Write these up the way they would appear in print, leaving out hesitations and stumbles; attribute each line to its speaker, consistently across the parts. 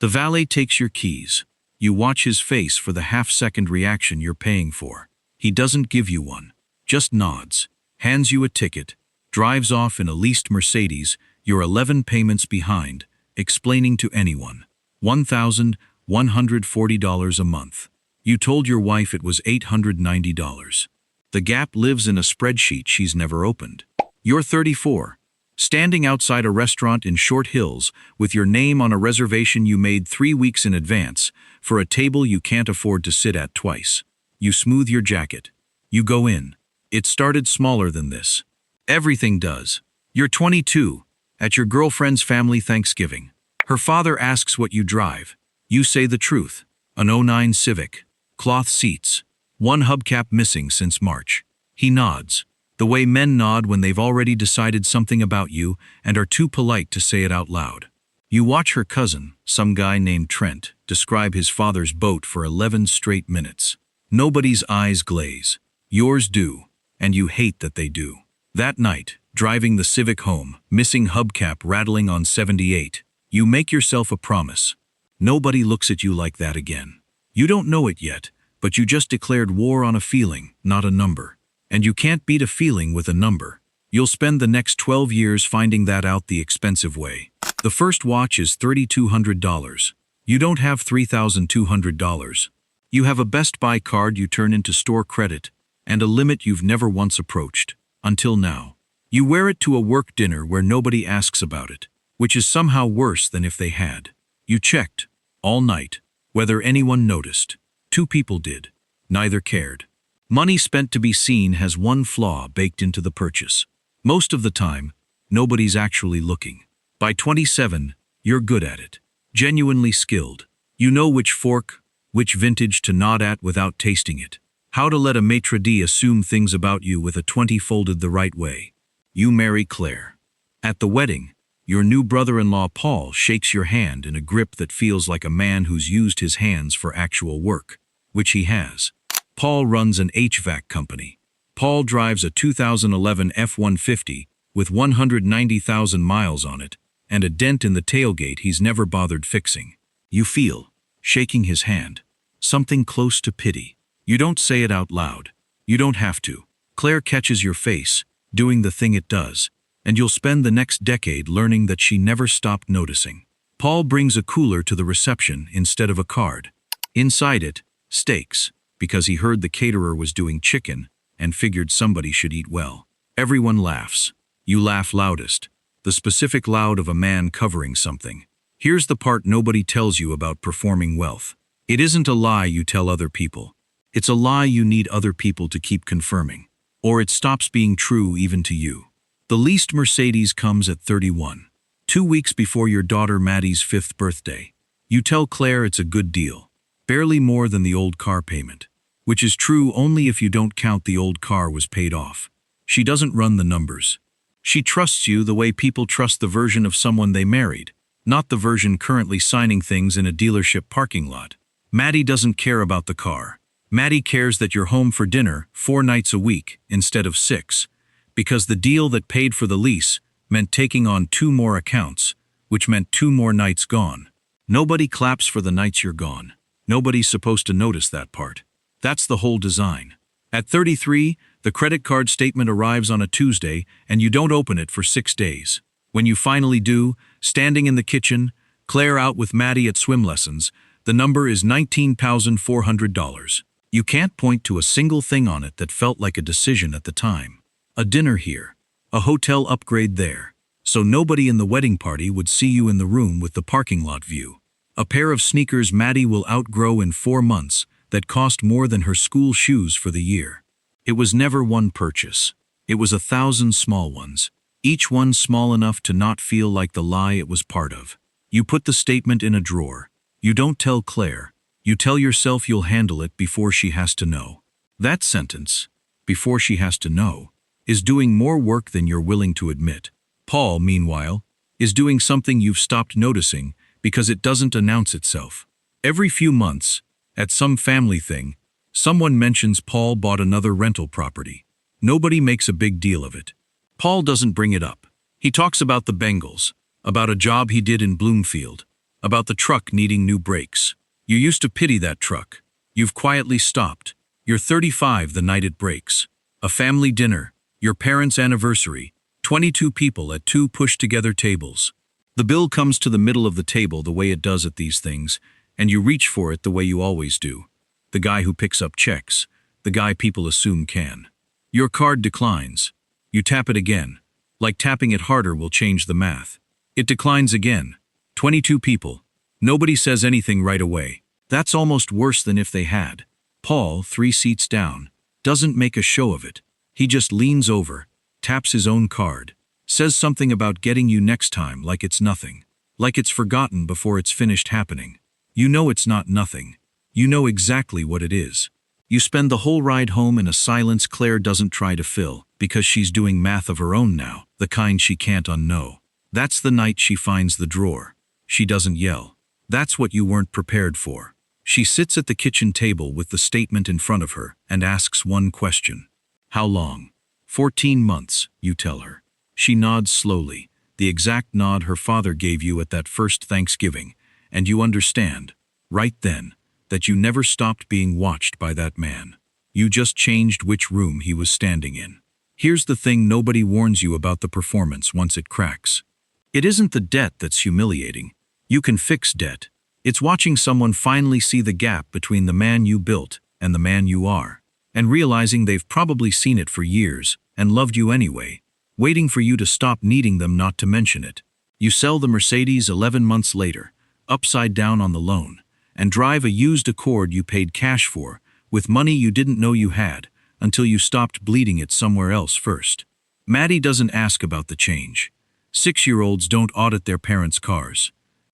Speaker 1: The valet takes your keys. You watch his face for the half-second reaction you're paying for. He doesn't give you one, just nods, hands you a ticket, drives off in a leased Mercedes, you're 11 payments behind, explaining to anyone. $1,140 a month. You told your wife it was $890. The gap lives in a spreadsheet she's never opened. You're 34, standing outside a restaurant in Short Hills with your name on a reservation you made 3 weeks in advance for a table you can't afford to sit at twice. You smooth your jacket. You go in. It started smaller than this. Everything does. You're 22, at your girlfriend's family Thanksgiving. Her father asks what you drive. You say the truth. An '09 Civic. Cloth seats. One hubcap missing since March. He nods. The way men nod when they've already decided something about you and are too polite to say it out loud. You watch her cousin, some guy named Trent, describe his father's boat for 11 straight minutes. Nobody's eyes glaze. Yours do, and you hate that they do. That night, driving the Civic home, missing hubcap rattling on 78, you make yourself a promise. Nobody looks at you like that again. You don't know it yet, but you just declared war on a feeling, not a number. And you can't beat a feeling with a number. You'll spend the next 12 years finding that out the expensive way. The first watch is $3,200. You don't have $3,200. You have a Best Buy card you turn into store credit, and a limit you've never once approached, until now. You wear it to a work dinner where nobody asks about it, which is somehow worse than if they had. You checked, all night, whether anyone noticed. 2 people did. Neither cared. Money spent to be seen has one flaw baked into the purchase. Most of the time, nobody's actually looking. By 27, you're good at it. Genuinely skilled. You know which fork, which vintage to nod at without tasting it. How to let a maitre d' assume things about you with a 20 folded the right way. You marry Claire. At the wedding, your new brother-in-law Paul shakes your hand in a grip that feels like a man who's used his hands for actual work, which he has. Paul runs an HVAC company. Paul drives a 2011 F-150 with 190,000 miles on it and a dent in the tailgate he's never bothered fixing. You feel, shaking his hand, something close to pity. You don't say it out loud. You don't have to. Claire catches your face, doing the thing it does, and you'll spend the next decade learning that she never stopped noticing. Paul brings a cooler to the reception instead of a card. Inside it, steaks, because he heard the caterer was doing chicken and figured somebody should eat well. Everyone laughs. You laugh loudest, the specific loud of a man covering something. Here's the part nobody tells you about performing wealth. It isn't a lie you tell other people. It's a lie you need other people to keep confirming, or it stops being true even to you. The leased Mercedes comes at 31, 2 weeks before your daughter Maddie's 5th birthday. You tell Claire it's a good deal, barely more than the old car payment, which is true only if you don't count the old car was paid off. She doesn't run the numbers. She trusts you the way people trust the version of someone they married, not the version currently signing things in a dealership parking lot. Maddie doesn't care about the car. Maddie cares that you're home for dinner 4 nights a week instead of 6, because the deal that paid for the lease meant taking on 2 more accounts, which meant 2 more nights gone. Nobody claps for the nights you're gone. Nobody's supposed to notice that part. That's the whole design. At 33, the credit card statement arrives on a Tuesday and you don't open it for 6 days. When you finally do, standing in the kitchen, Claire out with Maddie at swim lessons, the number is $19,400. You can't point to a single thing on it that felt like a decision at the time. A dinner here, a hotel upgrade there, so nobody in the wedding party would see you in the room with the parking lot view. A pair of sneakers Maddie will outgrow in 4 months that cost more than her school shoes for the year. It was never one purchase. It was 1,000 small ones, each one small enough to not feel like the lie it was part of. You put the statement in a drawer. You don't tell Claire. You tell yourself you'll handle it before she has to know. That sentence, before she has to know, is doing more work than you're willing to admit. Paul, meanwhile, is doing something you've stopped noticing because it doesn't announce itself. Every few months, at some family thing, someone mentions Paul bought another rental property. Nobody makes a big deal of it. Paul doesn't bring it up. He talks about the Bengals, about a job he did in Bloomfield, About the truck needing new brakes. You used to pity that truck. You've quietly stopped. You're 35 the night it breaks. A family dinner, your parents' anniversary, 22 people at two pushed-together tables. The bill comes to the middle of the table the way it does at these things, and you reach for it the way you always do. The guy who picks up checks, the guy people assume can. Your card declines. You tap it again. Like tapping it harder will change the math. It declines again. 22 people. Nobody says anything right away. That's almost worse than if they had. Paul, 3 seats down, doesn't make a show of it. He just leans over, taps his own card, says something about getting you next time like it's nothing. Like it's forgotten before it's finished happening. You know it's not nothing. You know exactly what it is. You spend the whole ride home in a silence Claire doesn't try to fill, because she's doing math of her own now, the kind she can't unknow. That's the night she finds the drawer. She doesn't yell. That's what you weren't prepared for. She sits at the kitchen table with the statement in front of her and asks one question. How long? 14 months, you tell her. She nods slowly, the exact nod her father gave you at that first Thanksgiving, and you understand, right then, that you never stopped being watched by that man. You just changed which room he was standing in. Here's the thing nobody warns you about the performance once it cracks. It isn't the debt that's humiliating. You can fix debt. It's watching someone finally see the gap between the man you built and the man you are, and realizing they've probably seen it for years and loved you anyway, waiting for you to stop needing them not to mention it. You sell the Mercedes 11 months later, upside down on the loan, and drive a used Accord you paid cash for, with money you didn't know you had, until you stopped bleeding it somewhere else first. Maddie doesn't ask about the change. 6-year-olds don't audit their parents' cars.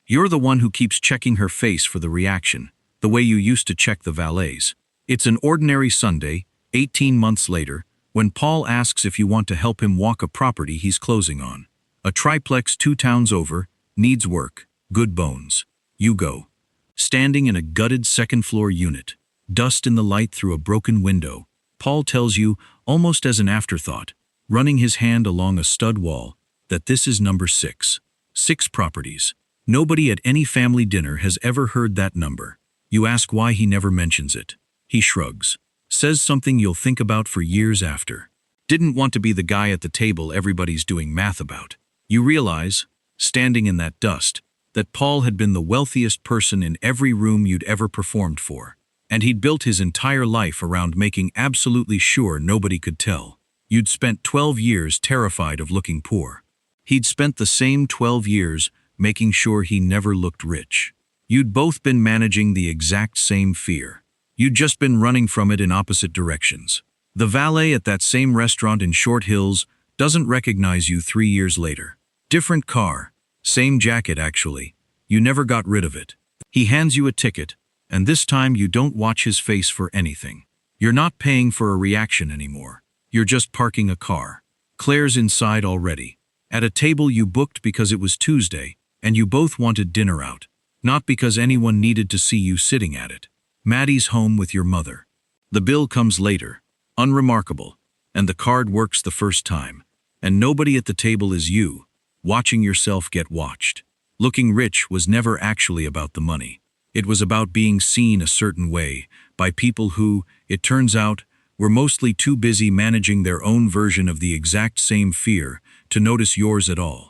Speaker 1: You're the one who keeps checking her face for the reaction, the way you used to check the valet's. It's an ordinary Sunday, 18 months later, when Paul asks if you want to help him walk a property he's closing on. A triplex 2 towns over, needs work, good bones. You go. Standing in a gutted second-floor unit, dust in the light through a broken window, Paul tells you, almost as an afterthought, running his hand along a stud wall, that this is number 6. 6 properties. Nobody at any family dinner has ever heard that number. You ask why he never mentions it. He shrugs. Says something you'll think about for years after. Didn't want to be the guy at the table everybody's doing math about. You realize, standing in that dust, that Paul had been the wealthiest person in every room you'd ever performed for, and he'd built his entire life around making absolutely sure nobody could tell. You'd spent 12 years terrified of looking poor. He'd spent the same 12 years making sure he never looked rich. You'd both been managing the exact same fear. You'd just been running from it in opposite directions. The valet at that same restaurant in Short Hills doesn't recognize you 3 years later. Different car. Same jacket, actually. You never got rid of it. He hands you a ticket, and this time you don't watch his face for anything. You're not paying for a reaction anymore. You're just parking a car. Claire's inside already. At a table you booked because it was Tuesday, and you both wanted dinner out. Not because anyone needed to see you sitting at it. Maddie's home with your mother. The bill comes later. Unremarkable. And the card works the first time. And nobody at the table is you. Watching yourself get watched. Looking rich was never actually about the money. It was about being seen a certain way by people who, it turns out, were mostly too busy managing their own version of the exact same fear to notice yours at all.